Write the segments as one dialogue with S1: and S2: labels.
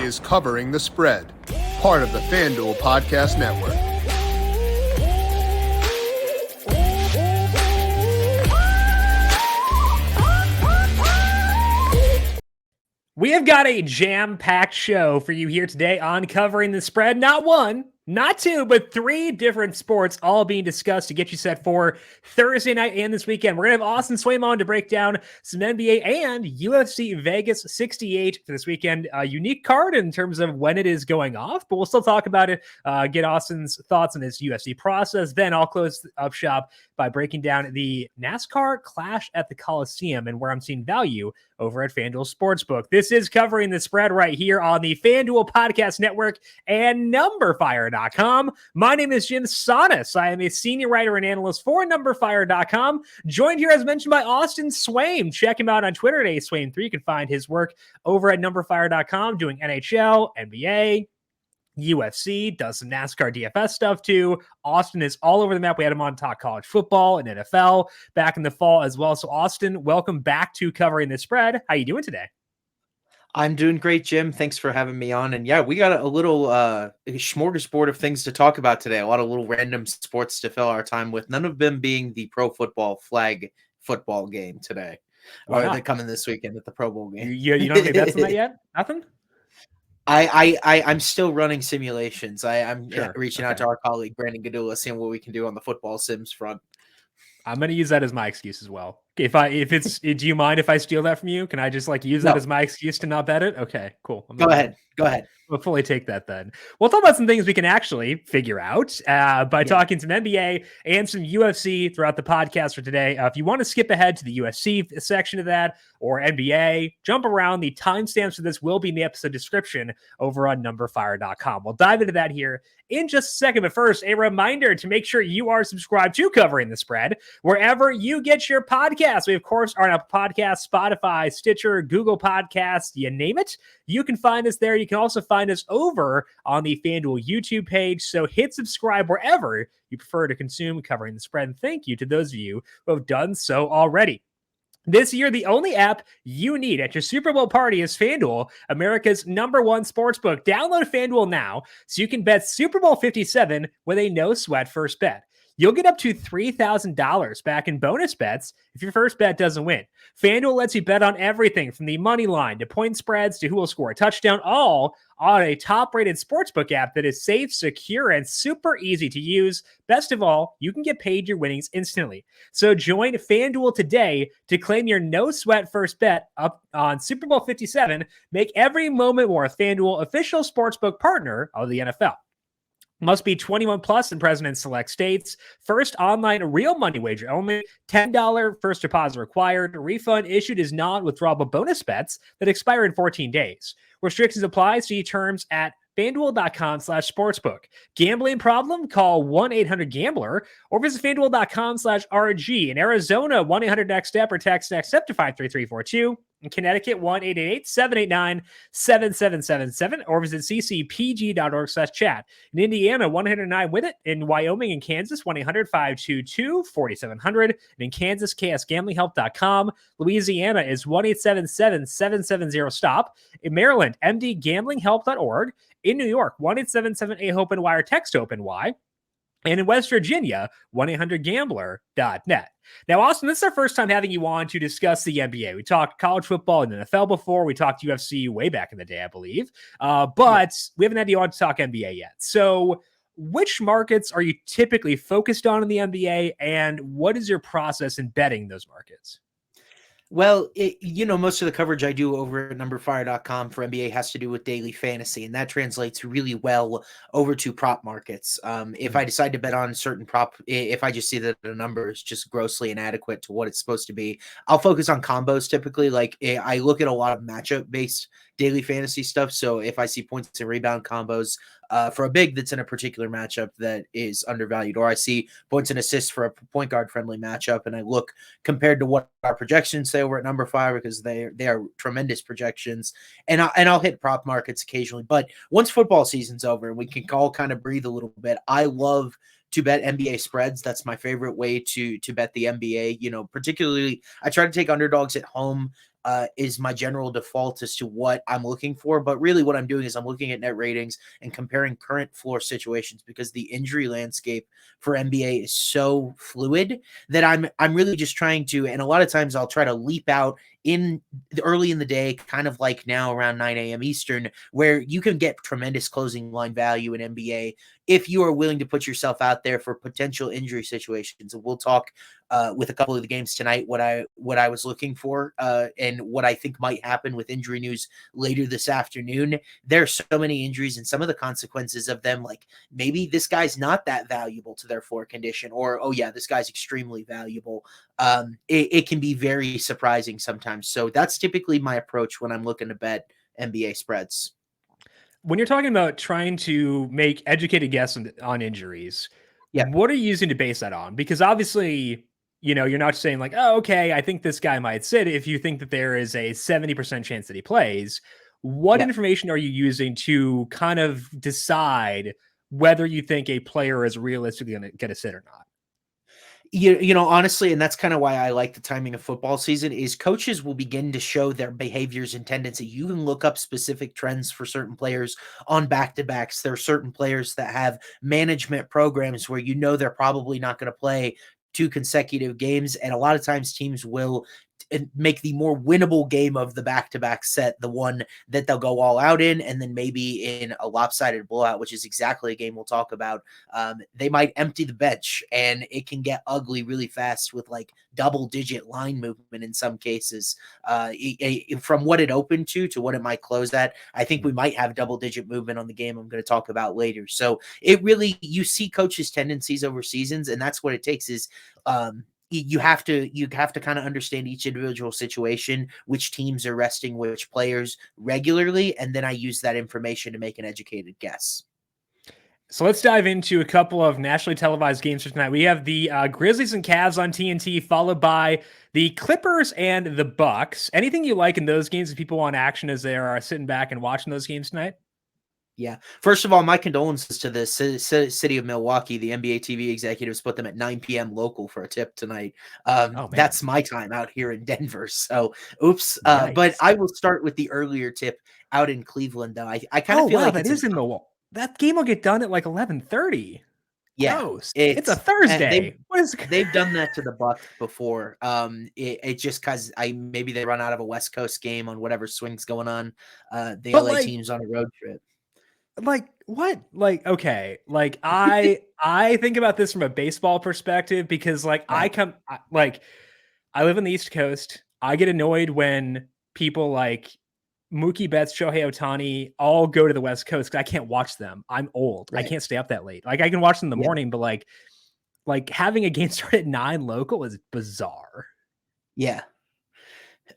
S1: is Covering the Spread, part of the FanDuel Podcast Network.
S2: We have got a jam-packed show for you here today on Covering the Spread. Not one, not two, but three different sports all being discussed to get you set for Thursday night and this weekend. We're going to have Austin Swaim on to break down some NBA and UFC Vegas 68 for this weekend. A unique card in terms of when it is going off, but we'll still talk about it, get Austin's thoughts on his UFC process. Then I'll close up shop by breaking down the NASCAR Clash at the Coliseum and where I'm seeing value over at FanDuel Sportsbook. This is Covering the Spread right here on the FanDuel Podcast Network and NumberFire.com. My name is Jim Sonis. I am a senior writer and analyst for NumberFire.com. Joined here, as mentioned, by Austin Swaim. Check him out on Twitter at Swaim3. You can find his work over at NumberFire.com doing NHL, NBA, UFC, does some NASCAR DFS stuff too. Austin is all over the map. We had him on talk college football and NFL back in the fall as well. So Austin, welcome back to Covering the Spread. How you doing today?
S3: I'm doing great, Jim. Thanks for having me on. And yeah, we got a little smorgasbord of things to talk about today. A lot of little random sports to fill our time with. None of them being the pro football flag football game today. Or they're coming this weekend at the Pro Bowl game.
S2: You don't have any bets on that yet? Nothing?
S3: I'm still running simulations. I'm reaching out to our colleague Brandon Gadula, seeing what we can do on the football sims front.
S2: I'm going to use that as my excuse as well. Do you mind if I steal that from you? Can I just use that as my excuse to not bet it? Okay, cool.
S3: Go ahead.
S2: We'll fully take that then. We'll talk about some things we can actually figure out by talking some NBA and some UFC throughout the podcast for today. If you want to skip ahead to the UFC section of that or NBA, jump around. The timestamps for this will be in the episode description over on NumberFire.com. We'll dive into that here in just a second. But first, a reminder to make sure you are subscribed to Covering the Spread wherever you get your podcasts. We, of course, are on Apple Podcasts, Spotify, Stitcher, Google Podcasts, you name it. You can find us there. You can also find us over on the FanDuel YouTube page. So hit subscribe wherever you prefer to consume Covering the Spread. And thank you to those of you who have done so already. This year, the only app you need at your Super Bowl party is FanDuel, America's #1 sportsbook. Download FanDuel now so you can bet Super Bowl 57 with a no-sweat first bet. You'll get up to $3,000 back in bonus bets if your first bet doesn't win. FanDuel lets you bet on everything from the money line to point spreads to who will score a touchdown, all on a top-rated sportsbook app that is safe, secure, and super easy to use. Best of all, you can get paid your winnings instantly. So join FanDuel today to claim your no-sweat first bet up on Super Bowl 57. Make every moment more. FanDuel, official sportsbook partner of the NFL. Must be 21 plus and present in select states. First online real money wager only. $10 first deposit required. Refund issued as non-withdrawable bonus bets that expire in 14 days. Restrictions apply. See terms at FanDuel.com/sportsbook. Gambling problem? Call 1-800-GAMBLER or visit FanDuel.com/RG. In Arizona, 1-800-NEXT-STEP or text NEXT-STEP to 53342. In Connecticut, 1-888-789-7777 or visit ccpg.org/chat. In Indiana, 109-WITH-IT. In Wyoming and Kansas, 1-800-522-4700. And in Kansas, ksgamblinghelp.com. Louisiana is 1-877-770-STOP. In Maryland, mdgamblinghelp.org. In New York, 1-877-8-HOPE-NY or text HOPE-NY. And in West Virginia, 1-800-GAMBLER.net. Now, Austin, this is our first time having you on to discuss the NBA. We talked college football and NFL before. We talked UFC way back in the day, I believe. But we haven't had you on to talk NBA yet. So which markets are you typically focused on in the NBA, and what is your process in betting those markets?
S3: Well, most of the coverage I do over at NumberFire.com for NBA has to do with daily fantasy, and that translates really well over to prop markets. If I decide to bet on a certain prop, if I just see that the number is just grossly inadequate to what it's supposed to be, I'll focus on combos typically. I look at a lot of matchup-based daily fantasy stuff. So if I see points and rebound combos for a big that's in a particular matchup that is undervalued, or I see points and assists for a point guard friendly matchup, and I look compared to what our projections say over at NumberFire, because they are tremendous projections, and I'll hit prop markets occasionally. But once football season's over and we can all kind of breathe a little bit, I love to bet NBA spreads. That's my favorite way to bet the NBA. Particularly I try to take underdogs at home. is my general default as to what I'm looking for. But really what I'm doing is I'm looking at net ratings and comparing current floor situations, because the injury landscape for NBA is so fluid that I'm really just trying to, and a lot of times I'll try to leap out early in the day, kind of like now around 9 a.m. Eastern, where you can get tremendous closing line value in NBA if you are willing to put yourself out there for potential injury situations. And we'll talk with a couple of the games tonight what I was looking for and what I think might happen with injury news later this afternoon. There's so many injuries and some of the consequences of them, like maybe this guy's not that valuable to their floor condition, or oh yeah, this guy's extremely valuable. It can be very surprising sometimes. So that's typically my approach when I'm looking to bet NBA spreads.
S2: When you're talking about trying to make educated guesses on injuries, what are you using to base that on? Because obviously, you're not saying like, oh, okay, I think this guy might sit. If you think that there is a 70% chance that he plays, what information are you using to kind of decide whether you think a player is realistically going to get a sit or not?
S3: Honestly, and that's kind of why I like the timing of football season, is coaches will begin to show their behaviors and tendency. You can look up specific trends for certain players on back-to-backs. There are certain players that have management programs where they're probably not going to play 2 consecutive games. And a lot of times teams will make the more winnable game of the back-to-back set the one that they'll go all out in, and then maybe in a lopsided blowout, which is exactly a game we'll talk about, they might empty the bench, and it can get ugly really fast with like double-digit line movement in some cases. From what it opened to what it might close at, I think we might have double-digit movement on the game I'm going to talk about later. So it really, you see coaches' tendencies over seasons, and that's what it takes is you have to kind of understand each individual situation, which teams are resting which players regularly, and then I use that information to make an educated guess.
S2: So let's dive into a couple of nationally televised games for tonight. We have the Grizzlies and Cavs on TNT, followed by the Clippers and the Bucks. Anything you like in those games if people want action as they are sitting back and watching those games tonight?
S3: Yeah. First of all, my condolences to the city of Milwaukee. The NBA TV executives put them at 9 p.m. local for a tip tonight. That's my time out here in Denver. So, oops. But I will start with the earlier tip out in Cleveland, though. I kind of feel like
S2: that is in Milwaukee. That game will get done at like 11:30.
S3: Yeah,
S2: gross. It's a Thursday.
S3: They've done that to the Bucks before. It just because maybe they run out of a West Coast game on whatever swing's going on. The LA team's on a road trip.
S2: Like what? Like, okay. Like I think about this from a baseball perspective because like I live on the East Coast. I get annoyed when people like Mookie Betts, Shohei Ohtani all go to the West Coast because I can't watch them. I'm old. Right. I can't stay up that late. Like I can watch them in the morning, but like having a game start at 9 local is bizarre.
S3: Yeah.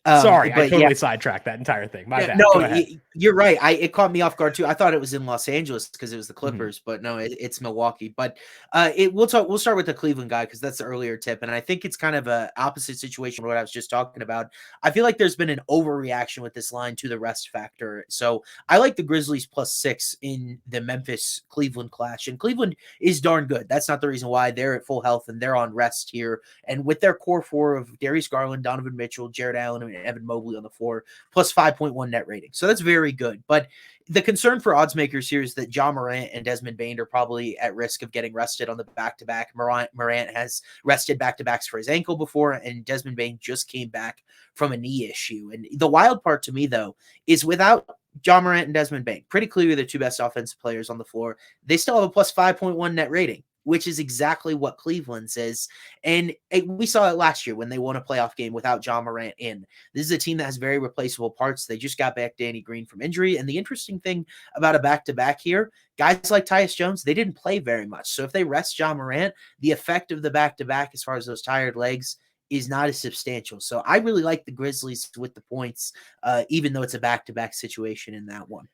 S2: Sorry, I totally sidetracked that entire thing. My bad.
S3: No, you're right. It caught me off guard too. I thought it was in Los Angeles because it was the Clippers, but no, it's Milwaukee. But we'll start with the Cleveland guy because that's the earlier tip, and I think it's kind of a opposite situation from what I was just talking about. I feel like there's been an overreaction with this line to the rest factor. So I like the Grizzlies +6 in the Memphis Cleveland clash, and Cleveland is darn good. That's not the reason why they're at full health and they're on rest here. And with their core 4 of Darius Garland, Donovan Mitchell, Jared Allen, and Evan Mobley on the floor, plus 5.1 net rating. So that's very good. But the concern for odds makers here is that Ja Morant and Desmond Bane are probably at risk of getting rested on the back-to-back. Morant has rested back-to-backs for his ankle before, and Desmond Bane just came back from a knee issue. And the wild part to me, though, is without Ja Morant and Desmond Bane, pretty clearly the 2 best offensive players on the floor, they still have a plus 5.1 net rating, which is exactly what Cleveland says. And we saw it last year when they won a playoff game without Ja Morant in. This is a team that has very replaceable parts. They just got back Danny Green from injury. And the interesting thing about a back-to-back here, guys like Tyus Jones, they didn't play very much. So if they rest Ja Morant, the effect of the back-to-back as far as those tired legs is not as substantial. So I really like the Grizzlies with the points, even though it's a back-to-back situation in that one.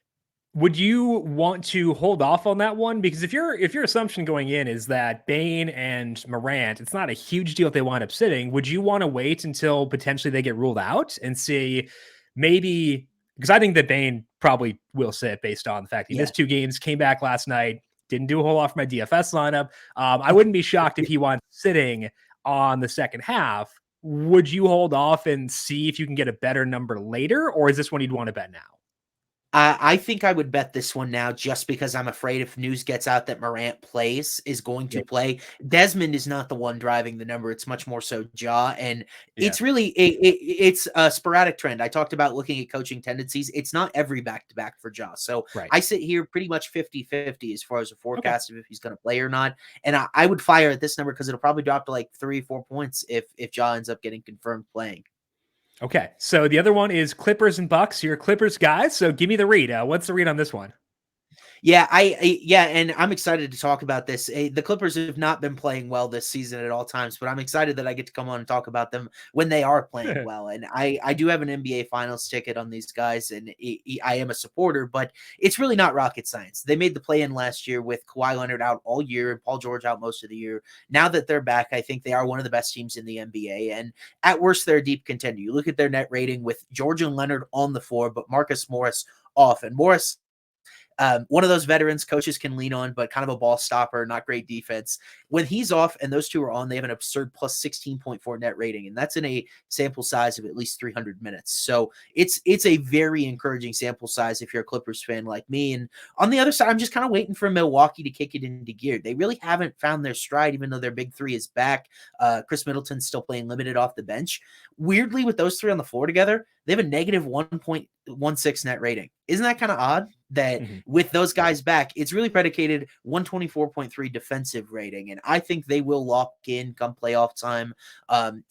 S2: Would you want to hold off on that one? Because if your assumption going in is that Bane and Morant, it's not a huge deal if they wind up sitting, would you want to wait until potentially they get ruled out and see maybe, because I think that Bane probably will sit based on the fact he missed 2 games, came back last night, didn't do a whole lot for my DFS lineup. I wouldn't be shocked if he winds up sitting on the second half. would you hold off and see if you can get a better number later, or is this one you'd want to bet now?
S3: I think I would bet this one now just because I'm afraid if news gets out that Morant is going to play. Desmond is not the one driving the number. It's much more so Ja. And it's really, it's a sporadic trend. I talked about looking at coaching tendencies. It's not every back-to-back for Ja. So I sit here pretty much 50-50 as far as a forecast of if he's going to play or not. And I would fire at this number because it'll probably drop to like 3-4 points if Ja ends up getting confirmed playing.
S2: Okay, so the other one is Clippers and Bucks. You're Clippers guys, so give me the read. What's the read on this one?
S3: Yeah, and I'm excited to talk about this. The Clippers have not been playing well this season at all times, but I'm excited that I get to come on and talk about them when they are playing well. And I do have an NBA Finals ticket on these guys, and I am a supporter, but it's really not rocket science. They made the play-in last year with Kawhi Leonard out all year and Paul George out most of the year. Now that they're back, I think they are one of the best teams in the NBA, and at worst, they're a deep contender. You look at their net rating with George and Leonard on the floor, but Marcus Morris off, and Morris, one of those veterans coaches can lean on, but kind of a ball stopper, not great defense. When he's off and those two are on, they have an absurd plus 16.4 net rating, and that's in a sample size of at least 300 minutes. So it's a very encouraging sample size if you're a Clippers fan like me. And on the other side, I'm just kind of waiting for Milwaukee to kick it into gear. They really haven't found their stride, even though their big three is back. Chris Middleton's still playing limited off the bench. Weirdly, with those three on the floor together, they have a negative 1.16 net rating. Isn't that kind of odd that with those guys back, it's really predicated 124.3 defensive rating. And I think they will lock in come playoff time.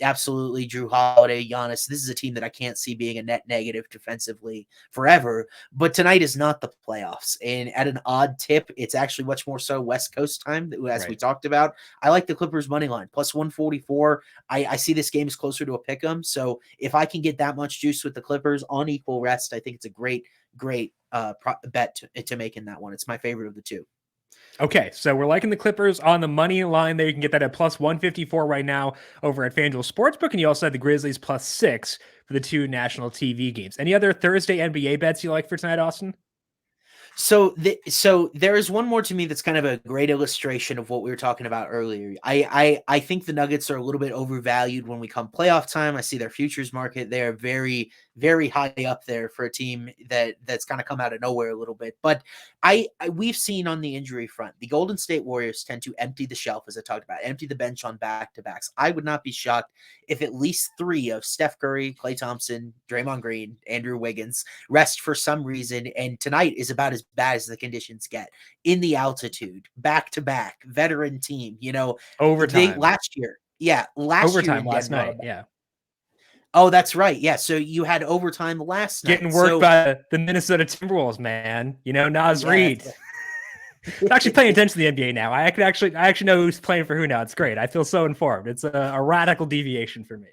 S3: Absolutely. Drew Holiday, Giannis. This is a team that I can't see being a net negative defensively forever, but tonight is not the playoffs. And at an odd tip, it's actually much more so West Coast time, as we talked about. I like the Clippers money line plus 144. I see this game is closer to a pick 'em. So if I can get that much juice with the Clippers on equal rest, I think it's a great bet to make in that one. It's my favorite of the two.
S2: Okay, so we're liking the Clippers on the money line there. You can get that at plus 154 right now over at FanDuel Sportsbook, and you also have the Grizzlies plus 6 for the two national TV games. Any other Thursday NBA bets you like for tonight, Austin?
S3: So there is one more to me that's kind of a great illustration of what we were talking about earlier. I think the Nuggets are a little bit overvalued when we come playoff time. I see their futures market. They are very, very high up there for a team that's kind of come out of nowhere a little bit. But we've seen on the injury front, the Golden State Warriors tend to empty the shelf, as I talked about, empty the bench on back-to-backs. I would not be shocked if at least 3 of Steph Curry, Klay Thompson, Draymond Green, Andrew Wiggins rest for some reason. And tonight is about as bad as the conditions get in the altitude, back-to-back, veteran team,
S2: overtime
S3: last year. Yeah.
S2: Overtime last night. Yeah.
S3: Oh, that's right. Yeah. So you had overtime last night.
S2: Getting worked by the Minnesota Timberwolves, man. Nas Reed. I'm actually paying attention to the NBA now. I actually know who's playing for who now. It's great. I feel so informed. It's a radical deviation for me.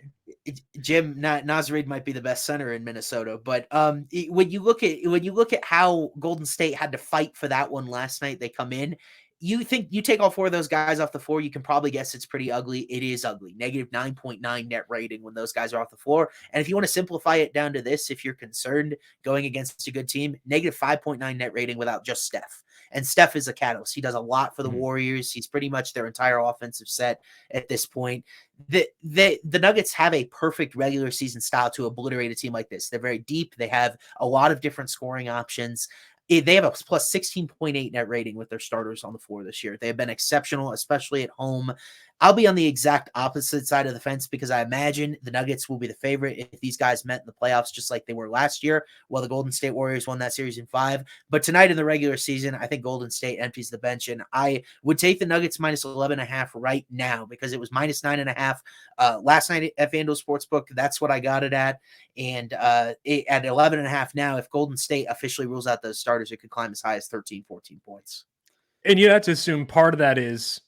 S3: Jim, Naz Reid might be the best center in Minnesota, but when you look at how Golden State had to fight for that one last night, they come in. You think you take all 4 of those guys off the floor, you can probably guess it's pretty ugly. It is ugly. Negative 9.9 net rating when those guys are off the floor. And if you want to simplify it down to this, if you're concerned going against a good team, negative 5.9 net rating without just Steph. And Steph is a catalyst. He does a lot for the Warriors. He's pretty much their entire offensive set at this point. The Nuggets have a perfect regular season style to obliterate a team like this. They're very deep. They have a lot of different scoring options. They have a plus 16.8 net rating with their starters on the floor this year. They have been exceptional, especially at home. I'll be on the exact opposite side of the fence because I imagine the Nuggets will be the favorite if these guys met in the playoffs just like they were last year. Well, the Golden State Warriors won that series in 5. But tonight in the regular season, I think Golden State empties the bench, and I would take the Nuggets minus 11.5 right now because it was minus 9.5 last night at FanDuel Sportsbook. That's what I got it at. And at 11.5 now, if Golden State officially rules out those starters, it could climb as high as 13, 14 points.
S2: And you have to assume part of that is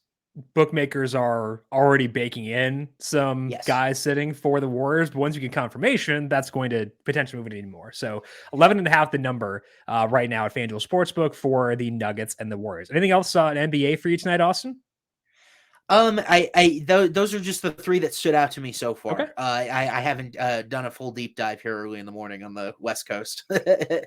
S2: bookmakers are already baking in some guys sitting for the Warriors, but once you get confirmation, that's going to potentially move it even more. So 11.5 the number right now at FanDuel Sportsbook for the Nuggets and the Warriors. Anything else in NBA for you tonight, Austin?
S3: Those are just the 3 that stood out to me so far.
S2: Okay.
S3: I haven't done a full deep dive here early in the morning on the West Coast.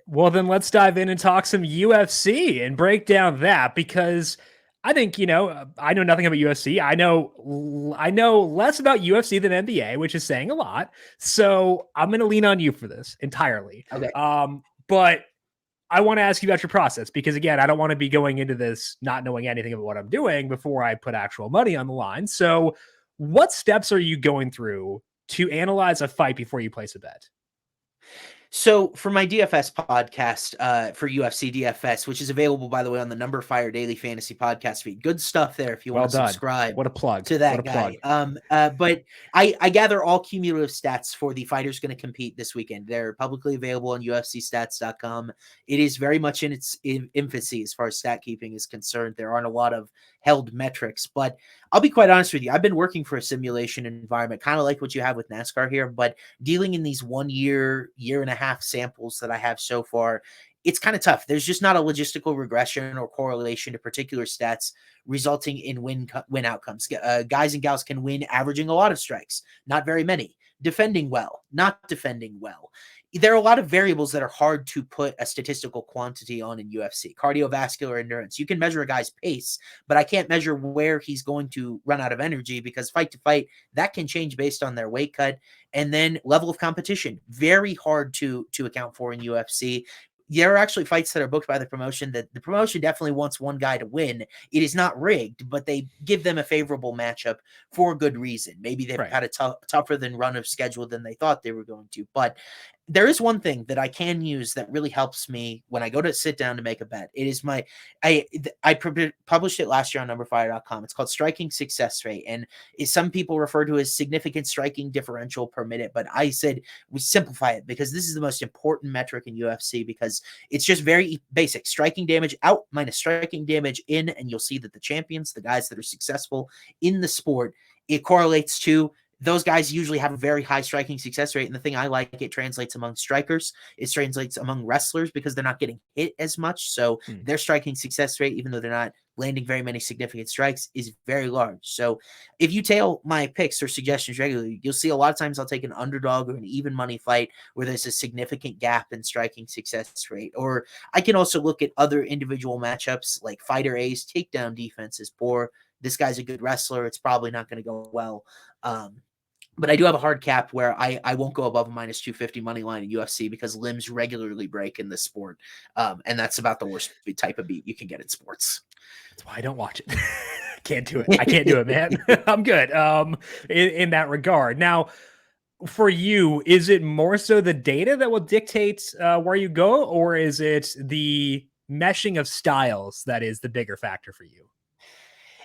S2: Well, then let's dive in and talk some UFC and break down that, because I think, I know nothing about UFC. I know less about UFC than NBA, which is saying a lot. So I'm going to lean on you for this entirely.
S3: Okay.
S2: But I want to ask you about your process because, again, I don't want to be going into this not knowing anything about what I'm doing before I put actual money on the line. So what steps are you going through to analyze a fight before you place a bet?
S3: So for my DFS podcast, for UFC DFS, which is available, by the way, on the NumberFire Daily Fantasy Podcast feed. Good stuff there if you want to subscribe.
S2: What a plug.
S3: To that guy. But I gather all cumulative stats for the fighters going to compete this weekend. They're publicly available on UFCstats.com. It is very much in its infancy as far as stat keeping is concerned. There aren't a lot of held metrics, but I'll be quite honest with you. I've been working for a simulation environment, kind of like what you have with NASCAR here, but dealing in these 1 year, year and a half samples that I have so far, it's kind of tough. There's just not a logistical regression or correlation to particular stats resulting in win outcomes. Guys and gals can win averaging a lot of strikes, not very many. Defending well, not defending well. There are a lot of variables that are hard to put a statistical quantity on in UFC. Cardiovascular endurance. You can measure a guy's pace, but I can't measure where he's going to run out of energy because fight to fight, that can change based on their weight cut. And then level of competition. Very hard to account for in UFC. There are actually fights that are booked by the promotion that the promotion definitely wants one guy to win. It is not rigged, but they give them a favorable matchup for a good reason. Maybe they've had a tougher than run of schedule than they thought they were going to. But there is one thing that I can use that really helps me when I go to sit down to make a bet. It is I published it last year on NumberFire.com. It's called striking success rate. And some people refer to it as significant striking differential per minute. But I said we simplify it because this is the most important metric in UFC because it's just very basic. Striking damage out minus striking damage in. And you'll see that the champions, the guys that are successful in the sport, it correlates to those guys usually have a very high striking success rate. And the thing I like, it translates among strikers. It translates among wrestlers because they're not getting hit as much. So their striking success rate, even though they're not landing very many significant strikes, is very large. So if you tail my picks or suggestions regularly, you'll see a lot of times I'll take an underdog or an even money fight where there's a significant gap in striking success rate. Or I can also look at other individual matchups like fighter A's takedown defense is poor. This guy's a good wrestler. It's probably not going to go well. But I do have a hard cap where I won't go above a minus 250 money line in UFC because limbs regularly break in this sport. And that's about the worst type of beat you can get in sports.
S2: That's why I don't watch it. Can't do it. I can't do it, man. I'm good in that regard. Now, for you, is it more so the data that will dictate where you go, or is it the meshing of styles that is the bigger factor for you?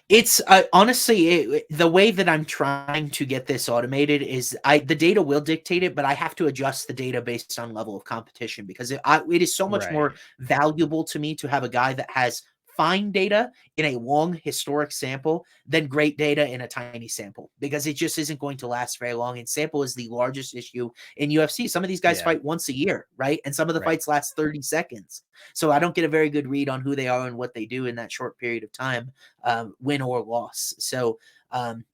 S3: It's honestly the way that I'm trying to get this automated is the data will dictate it, but I have to adjust the data based on level of competition because it is so much more valuable to me to have a guy that has fine data in a long historic sample than great data in a tiny sample because it just isn't going to last very long. And sample is the largest issue in UFC. Some of these guys fight once a year, right? And some of the fights last 30 seconds. So I don't get a very good read on who they are and what they do in that short period of time, win or loss. So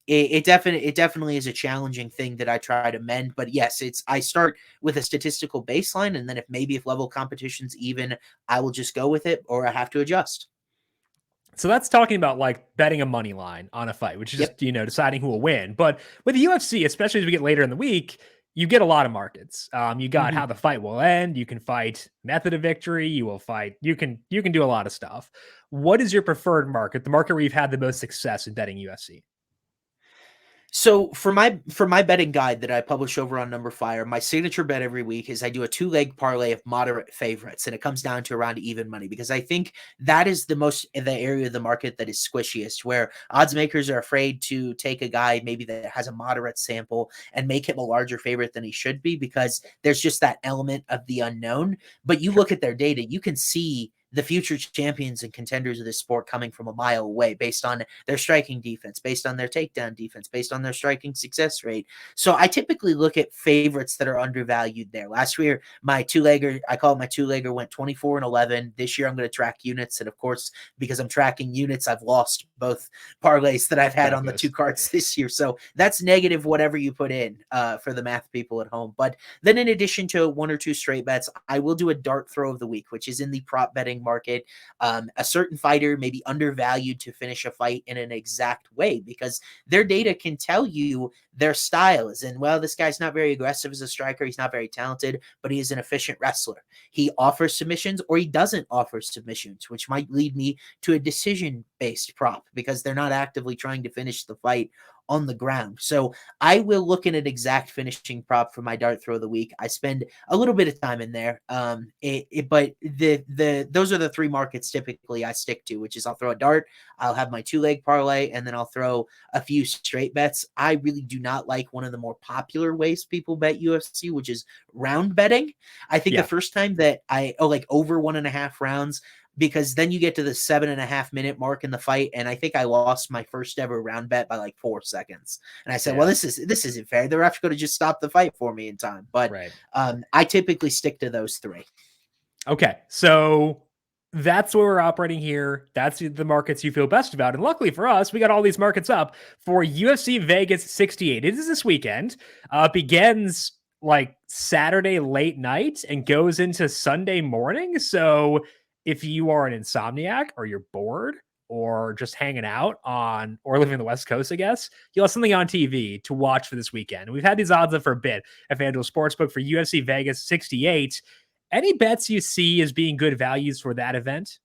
S3: it definitely is a challenging thing that I try to mend. But yes, I start with a statistical baseline, and then if level competition's even, I will just go with it, or I have to adjust.
S2: So that's talking about like betting a money line on a fight, which is just, deciding who will win. But with the UFC, especially as we get later in the week, you get a lot of markets. You got how the fight will end. You can fight method of victory. You will fight. You can do a lot of stuff. What is your preferred market? The market where you've had the most success in betting UFC?
S3: So for my betting guide that I publish over on NumberFire, my signature bet every week is I do a 2-leg parlay of moderate favorites, and it comes down to around even money because I think that is the area of the market that is squishiest, where odds makers are afraid to take a guy maybe that has a moderate sample and make him a larger favorite than he should be because there's just that element of the unknown. But you look at their data, you can see the future champions and contenders of this sport coming from a mile away based on their striking defense, based on their takedown defense, based on their striking success rate. So I typically look at favorites that are undervalued there. Last year, my 2-legger, I call it my 2-legger, went 24-11. This year, I'm going to track units. And of course, because I'm tracking units, I've lost both parlays that I've had on the 2 cards this year. So that's negative whatever you put in for the math people at home. But then in addition to 1 or 2 straight bets, I will do a dart throw of the week, which is in the prop betting betting market, a certain fighter may be undervalued to finish a fight in an exact way because their data can tell you their style is in, well, this guy's not very aggressive as a striker. He's not very talented, but he is an efficient wrestler. He offers submissions or he doesn't offer submissions, which might lead me to a decision-based prop because they're not actively trying to finish the fight on the ground. So I will look at an exact finishing prop for my dart throw of the week. I spend a little bit of time in there. But those are the three markets typically I stick to, which is I'll throw a dart, I'll have my 2-leg parlay, and then I'll throw a few straight bets. I really do not like one of the more popular ways people bet UFC, which is round betting. I think the first time that like over 1.5 rounds, because then you get to the 7.5 minute mark in the fight. And I think I lost my first ever round bet by like 4 seconds. And I said, well, this isn't fair. The ref could have just stopped the fight for me in time. But I typically stick to those three.
S2: Okay. So that's where we're operating here. That's the markets you feel best about. And luckily for us, we got all these markets up for UFC Vegas 68. It is this weekend. Begins like Saturday late night and goes into Sunday morning. So if you are an insomniac or you're bored or just hanging out on or living in the West Coast, I guess, you'll have something on TV to watch for this weekend. And we've had these odds up for a bit at FanDuel Sportsbook for UFC Vegas 68. Any bets you see as being good values for that event?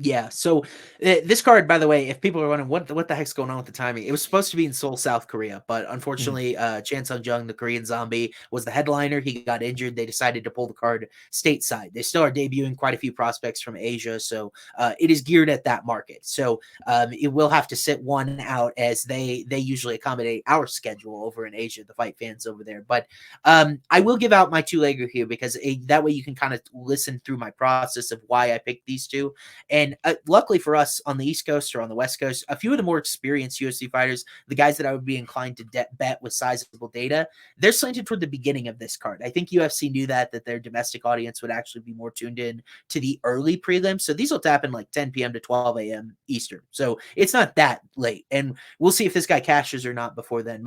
S3: Yeah. So this card, by the way, if people are wondering what the heck's going on with the timing, it was supposed to be in Seoul, South Korea, but unfortunately, Chan Sung-jung, the Korean zombie, was the headliner. He got injured. They decided to pull the card stateside. They still are debuting quite a few prospects from Asia, so it is geared at that market. So it will have to sit one out as they usually accommodate our schedule over in Asia, the fight fans over there. But I will give out my 2-legger here because that way you can kind of listen through my process of why I picked these two. And luckily for us on the East Coast or on the West Coast, a few of the more experienced UFC fighters, the guys that I would be inclined to bet with sizable data, they're slanted toward the beginning of this card. I think UFC knew that their domestic audience would actually be more tuned in to the early prelims. So these will happen like 10 p.m. to 12 a.m. Eastern. So it's not that late. And we'll see if this guy cashes or not before then.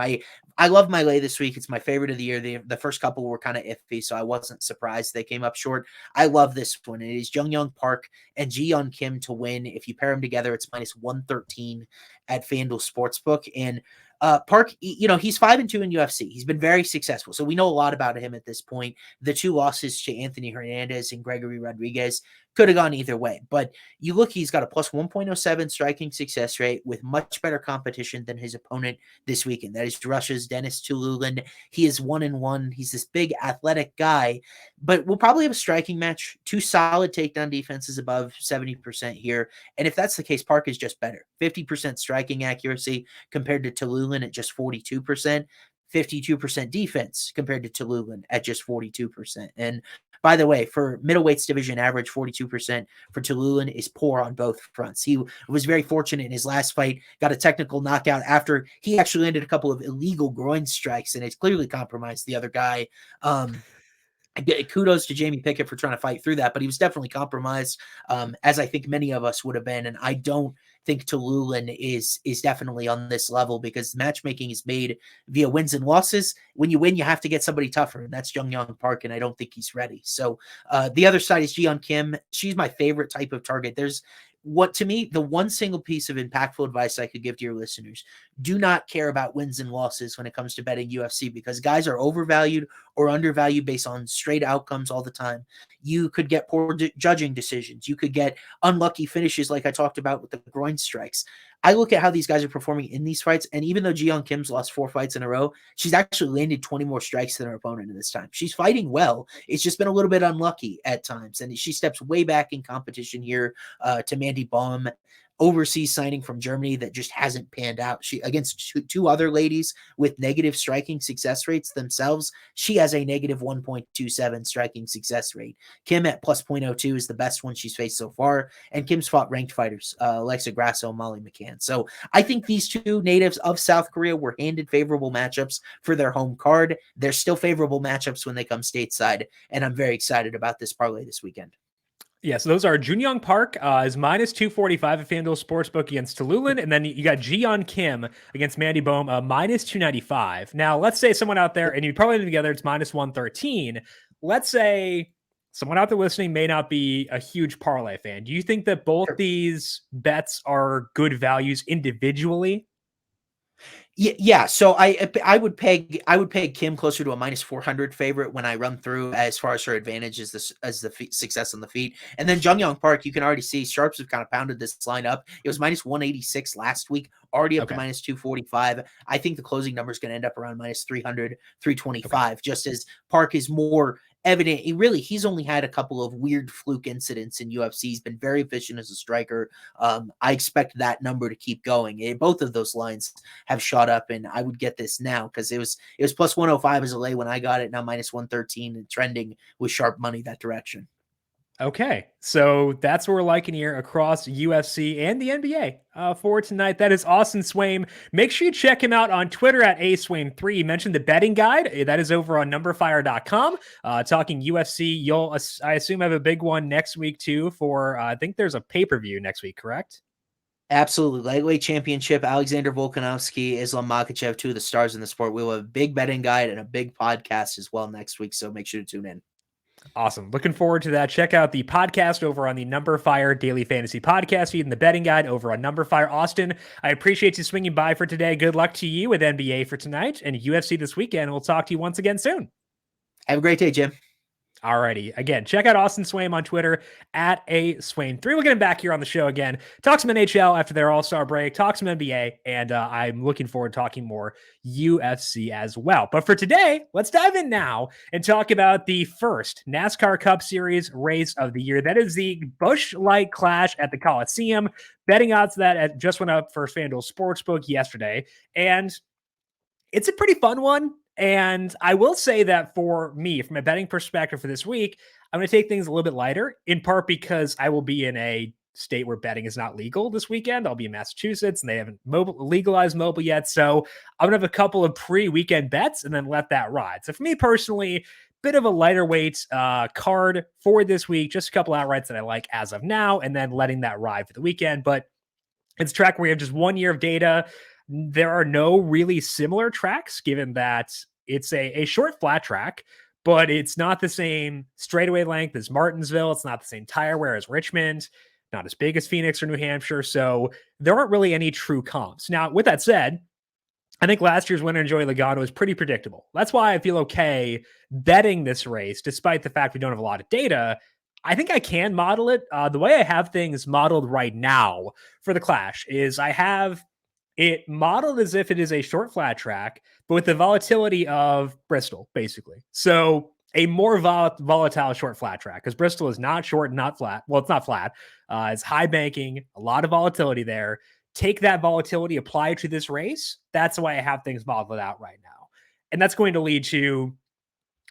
S3: I love my lay this week. It's my favorite of the year. The first couple were kind of iffy, so I wasn't surprised they came up short. I love this one. It is Jun-yong Park and Ji-yeon Kim to win. If you pair them together, it's -113 at FanDuel Sportsbook. And Park, he's 5-2 in UFC. He's been very successful. So we know a lot about him at this point. The 2 losses to Anthony Hernandez and Gregory Rodriguez could have gone either way. But you look, he's got a plus 1.07 striking success rate with much better competition than his opponent this weekend. That is Russia's Dennis Tululand. He is 1-1. He's this big athletic guy, but we'll probably have a striking match. 2 solid takedown defenses above 70% here. And if that's the case, Park is just better. 50% striking accuracy compared to Tululand at just 42%. 52% defense compared to Tululand at just 42%. And by the way, for middleweights division average, 42% for Tululand is poor on both fronts. He was very fortunate in his last fight, got a technical knockout after he actually landed a couple of illegal groin strikes, and it's clearly compromised the other guy. Kudos to Jamie Pickett for trying to fight through that, but he was definitely compromised, as I think many of us would have been. And I don't think Tululand is definitely on this level because matchmaking is made via wins and losses. When you win, you have to get somebody tougher, and that's Jun-yong Park, and I don't think he's ready. So the other side is Ji-yeon Kim. She's my favorite type of target. There's to me, the one single piece of impactful advice I could give to your listeners: do not care about wins and losses when it comes to betting UFC, because guys are overvalued or undervalued based on straight outcomes all the time. You could get poor judging decisions. You could get unlucky finishes like I talked about with the groin strikes. I look at how these guys are performing in these fights, and even though Ji-yeon Kim's lost 4 fights in a row, she's actually landed 20 more strikes than her opponent in this time. She's fighting well. It's just been a little bit unlucky at times, and she steps way back in competition here to Mandy Baum. Overseas signing from Germany that just hasn't panned out. She against 2 other ladies with negative striking success rates themselves. She has a -1.27 striking success rate. Kim at plus 0.02 is the best one she's faced so far. And Kim's fought ranked fighters, Alexa Grasso and Molly McCann. So I think these 2 natives of South Korea were handed favorable matchups for their home card. They're still favorable matchups when they come stateside. And I'm very excited about this parlay this weekend.
S2: Yeah, so those are Jun-yong Park is -245 at FanDuel Sportsbook against Tululand, and then you got Ji-yeon Kim against Mandy Baum, -295. Now, let's say someone out there, and you probably together, it's -113. Let's say someone out there listening may not be a huge parlay fan. Do you think that both these bets are good values individually?
S3: Yeah. So I would peg Kim closer to a -400 favorite when I run through as far as her advantage as the success on the feet. And then Jun-yong Park, you can already see sharps have kind of pounded this line up. It was -186 last week, already up to -245. I think the closing number is going to end up around -300, 325, just as Park is more evident. He's only had a couple of weird fluke incidents in UFC. He's been very efficient as a striker. I expect that number to keep going. Both of those lines have shot up, and I would get this now because it was plus 105 as a lay when I got it. Now -113 and trending with sharp money that direction.
S2: Okay, so that's what we're liking here across UFC and the NBA for tonight. That is Austin Swaim. Make sure you check him out on Twitter at aswaim3. You mentioned the betting guide. That is over on NumberFire.com. Talking UFC. You'll, I assume, have a big one next week too for, I think there's a pay-per-view next week, correct?
S3: Absolutely. Lightweight championship, Alexander Volkanovski, Islam Makhachev, two of the stars in the sport. We'll have a big betting guide and a big podcast as well next week, so make sure to tune in.
S2: Awesome. Looking forward to that. Check out the podcast over on the NumberFire Daily Fantasy Podcast feed and the betting guide over on NumberFire. Austin, I appreciate you swinging by for today. Good luck to you with NBA for tonight and UFC this weekend. We'll talk to you once again soon.
S3: Have a great day, Jim.
S2: Alrighty. Again, check out Austin Swaim on Twitter at @aswaim3. We'll get him back here on the show again. Talk some NHL after their All-Star break. Talk some NBA. And I'm looking forward to talking more UFC as well. But for today, let's dive in now and talk about the first NASCAR Cup Series race of the year. That is the Busch Light Clash at the Coliseum. Betting odds that just went up for FanDuel Sportsbook yesterday. And it's a pretty fun one. And I will say that for me, from a betting perspective for this week, I'm going to take things a little bit lighter, in part because I will be in a state where betting is not legal this weekend. I'll be in Massachusetts and they haven't legalized mobile yet. So I'm going to have a couple of pre-weekend bets and then let that ride. So for me personally, bit of a lighter weight card for this week, just a couple outrights that I like as of now, and then letting that ride for the weekend. But it's a track where you have just 1 year of data. There are no really similar tracks, given that it's a short flat track, but it's not the same straightaway length as Martinsville. It's not the same tire wear as Richmond, not as big as Phoenix or New Hampshire. So there aren't really any true comps. Now, with that said, I think last year's winner, Joey Logano, was pretty predictable. That's why I feel okay betting this race, despite the fact we don't have a lot of data. I think I can model it. The way I have things modeled right now for the Clash is I have it modeled as if it is a short flat track, but with the volatility of Bristol, basically. So a more volatile short flat track, because Bristol is not short, not flat. Well, it's not flat. It's high banking, a lot of volatility there. Take that volatility, apply it to this race. That's the way I have things modeled out right now. And that's going to lead to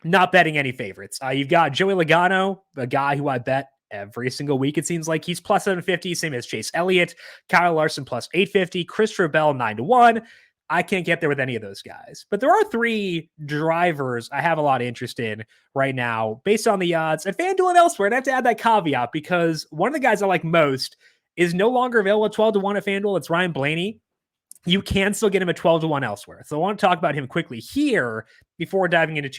S2: not betting any favorites. You've got Joey Logano, a guy who I bet every single week. It seems like he's plus 750, same as Chase Elliott, Kyle Larson plus 850, Christopher Bell 9-1. I can't get there with any of those guys. But there are 3 drivers I have a lot of interest in right now based on the odds at FanDuel and elsewhere. And I have to add that caveat because one of the guys I like most is no longer available at 12-1 at FanDuel. It's Ryan Blaney. You can still get him at 12-1 elsewhere. So I want to talk about him quickly here before diving into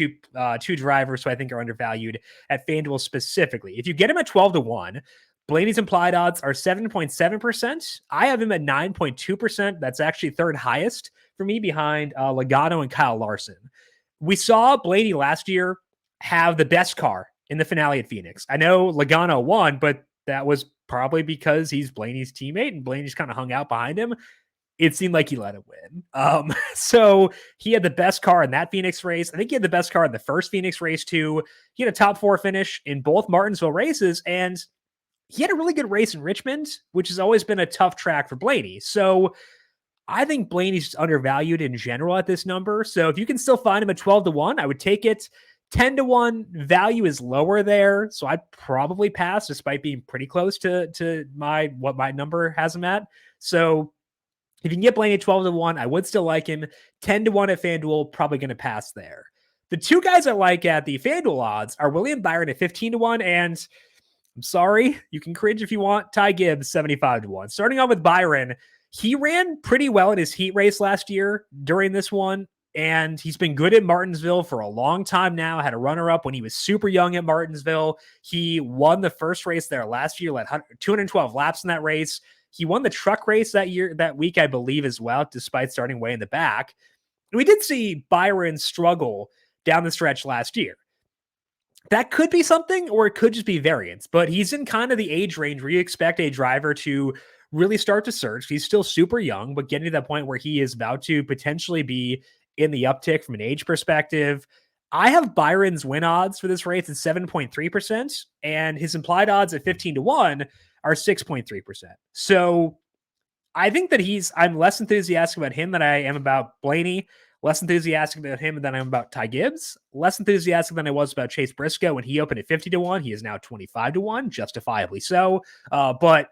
S2: two drivers who I think are undervalued at FanDuel specifically. If you get him at 12-1, Blaney's implied odds are 7.7%. I have him at 9.2%. That's actually third highest for me behind Logano and Kyle Larson. We saw Blaney last year have the best car in the finale at Phoenix. I know Logano won, but that was probably because he's Blaney's teammate and Blaney's kind of hung out behind him. It seemed like he let him win. So he had the best car in that Phoenix race. I think he had the best car in the first Phoenix race too. He had a top 4 finish in both Martinsville races, and he had a really good race in Richmond, which has always been a tough track for Blaney. So I think Blaney's undervalued in general at this number. So if you can still find him at 12-1, I would take it. 10-1 value is lower there, so I'd probably pass despite being pretty close to what my number has him at. So if you can get Blaney at 12-1, I would still like him. 10-1 at FanDuel, probably going to pass there. The 2 guys I like at the FanDuel odds are William Byron at 15-1, and I'm sorry, you can cringe if you want, Ty Gibbs 75-1. Starting off with Byron, he ran pretty well in his heat race last year during this one. And he's been good at Martinsville for a long time now. Had a runner-up when he was super young at Martinsville. He won the first race there last year, led 212 laps in that race. He won the truck race that week, I believe, as well, despite starting way in the back. And we did see Byron struggle down the stretch last year. That could be something, or it could just be variance, but he's in kind of the age range where you expect a driver to really start to surge. He's still super young, but getting to that point where he is about to potentially be in the uptick from an age perspective. I have Byron's win odds for this race at 7.3%, and his implied odds at 15-1 are 6.3%. So I think that I'm less enthusiastic about him than I am about Blaney, less enthusiastic about him than I am about Ty Gibbs, less enthusiastic than I was about Chase Briscoe when he opened at 50-1. He is now 25-1, justifiably so. But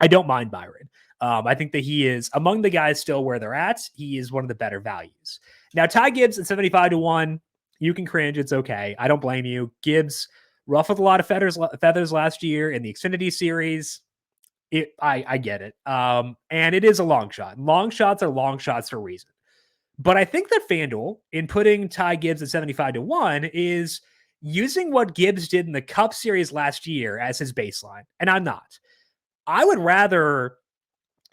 S2: I don't mind Byron. I think that he is among the guys still where they're at. He is one of the better values. Now, Ty Gibbs at 75-1, you can cringe. It's okay. I don't blame you. Gibbs ruffled a lot of feathers last year in the Xfinity Series. I get it. And it is a long shot. Long shots are long shots for a reason. But I think that FanDuel, in putting Ty Gibbs at 75-1, is using what Gibbs did in the Cup Series last year as his baseline. And I'm not. I would rather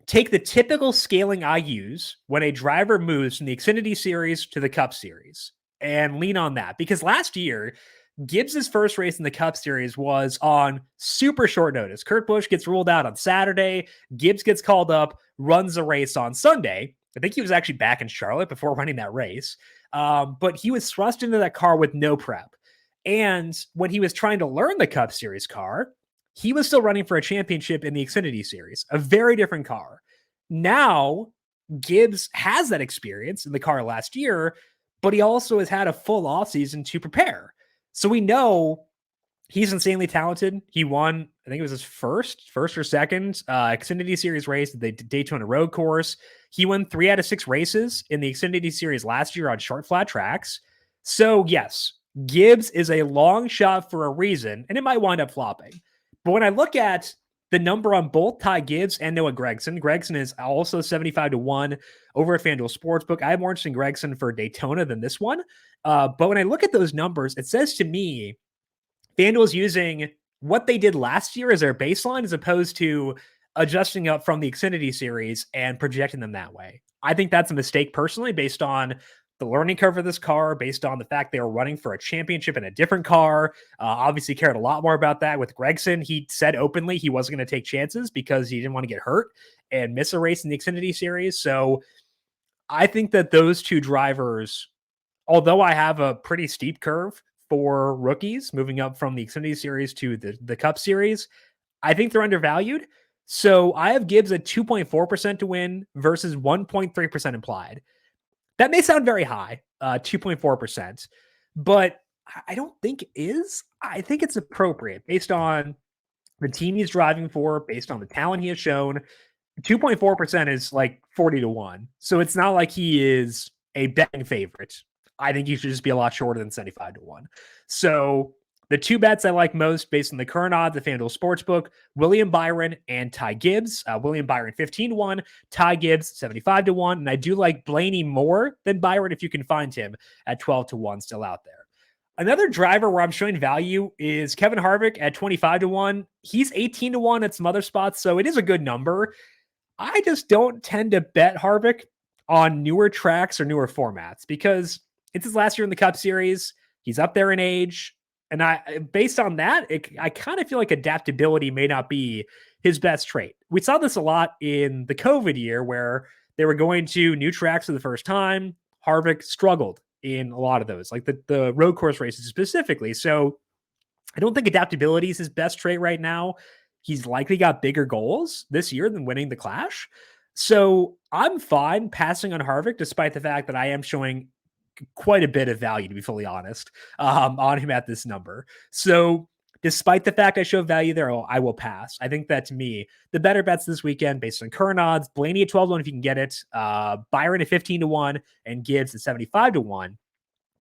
S2: take the typical scaling I use when a driver moves from the Xfinity Series to the Cup Series and lean on that. Because last year, Gibbs' first race in the Cup Series was on super short notice. Kurt Busch gets ruled out on Saturday. Gibbs gets called up, runs a race on Sunday. I think he was actually back in Charlotte before running that race. But he was thrust into that car with no prep. And when he was trying to learn the Cup Series car, he was still running for a championship in the Xfinity Series, a very different car. Now, Gibbs has that experience in the car last year, but he also has had a full offseason to prepare. So we know he's insanely talented. He won, I think it was his first or second Xfinity Series race at the Daytona Road Course. He won 3 out of 6 races in the Xfinity Series last year on short flat tracks. So yes, Gibbs is a long shot for a reason, and it might wind up flopping. But when I look at the number on both Ty Gibbs and Noah Gragson is also 75-1 over at FanDuel Sportsbook. I have more interest in Gragson for Daytona than this one. But when I look at those numbers, it says to me, FanDuel is using what they did last year as their baseline as opposed to adjusting up from the Xfinity Series and projecting them that way. I think that's a mistake personally based on the learning curve of this car, based on the fact they were running for a championship in a different car. Obviously cared a lot more about that with Gragson. He said openly he wasn't going to take chances because he didn't want to get hurt and miss a race in the Xfinity Series. So I think that those two drivers, although I have a pretty steep curve for rookies moving up from the Xfinity Series to the Cup Series, I think they're undervalued. So I have Gibbs at 2.4% to win versus 1.3% implied. That may sound very high, 2.4%, but I don't think it is. I think it's appropriate based on the team he's driving for, based on the talent he has shown. 2.4% is like 40-1. So it's not like he is a betting favorite. I think he should just be a lot shorter than 75-1. So the two bets I like most based on the current odds at FanDuel Sportsbook, William Byron and Ty Gibbs. William Byron 15-1, Ty Gibbs 75-1. And I do like Blaney more than Byron if you can find him at 12-1 still out there. Another driver where I'm showing value is Kevin Harvick at 25-1. He's 18-1 at some other spots, so it is a good number. I just don't tend to bet Harvick on newer tracks or newer formats because it's his last year in the Cup Series. He's up there in age. And based on that, I kind of feel like adaptability may not be his best trait. We saw this a lot in the COVID year where they were going to new tracks for the first time. Harvick struggled in a lot of those, like the road course races specifically. So I don't think adaptability is his best trait right now. He's likely got bigger goals this year than winning the Clash. So I'm fine passing on Harvick, despite the fact that I am showing quite a bit of value, to be fully honest, on him at this number. So despite the fact I show value there, I will pass. I think that to me, the better bets this weekend based on current odds, Blaney at 12-1 if you can get it, Byron at 15-1, and Gibbs at 75-1.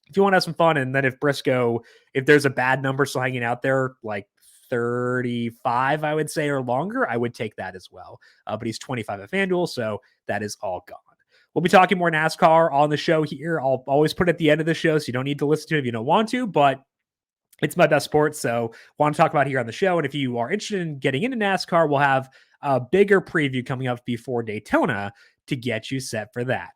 S2: If you want to have some fun, and then if Briscoe, if there's a bad number still hanging out there, like 35, I would say, or longer, I would take that as well. But he's 25 at FanDuel, so that is all gone. We'll be talking more NASCAR on the show here. I'll always put it at the end of the show, so you don't need to listen to it if you don't want to, but it's my best sport, so want to talk about it here on the show. And if you are interested in getting into NASCAR, we'll have a bigger preview coming up before Daytona to get you set for that.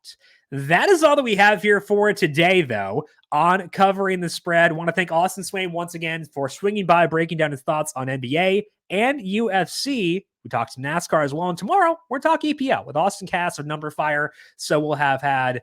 S2: That is all that we have here for today, though, on Covering the Spread. I want to thank Austin Swaim once again for swinging by, breaking down his thoughts on NBA and UFC. We talked to NASCAR as well. And tomorrow, we're talking EPL with Austin Cass of NumberFire. So we'll have had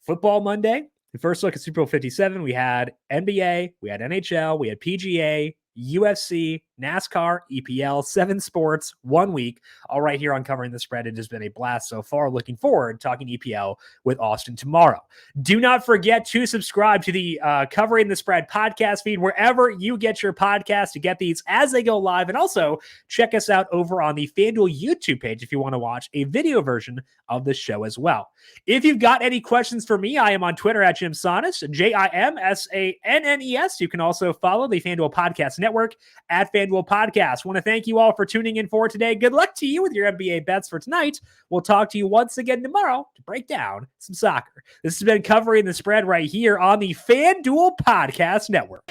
S2: Football Monday. The first look at Super Bowl 57, we had NBA, we had NHL, we had PGA, UFC, NASCAR, EPL, 7 sports, 1 week, all right here on Covering the Spread. It has been a blast so far. Looking forward to talking EPL with Austin tomorrow. Do not forget to subscribe to the Covering the Spread podcast feed wherever you get your podcast to get these as they go live. And also check us out over on the FanDuel YouTube page if you want to watch a video version of the show as well. If you've got any questions for me, I am on Twitter at JimSannes, JimSannes. You can also follow the FanDuel Podcast Network at FanDuel Podcast. Want to thank you all for tuning in for today. Good luck to you with your NBA bets for tonight. We'll talk to you once again tomorrow to break down some soccer. This has been Covering the Spread right here on the FanDuel Podcast Network.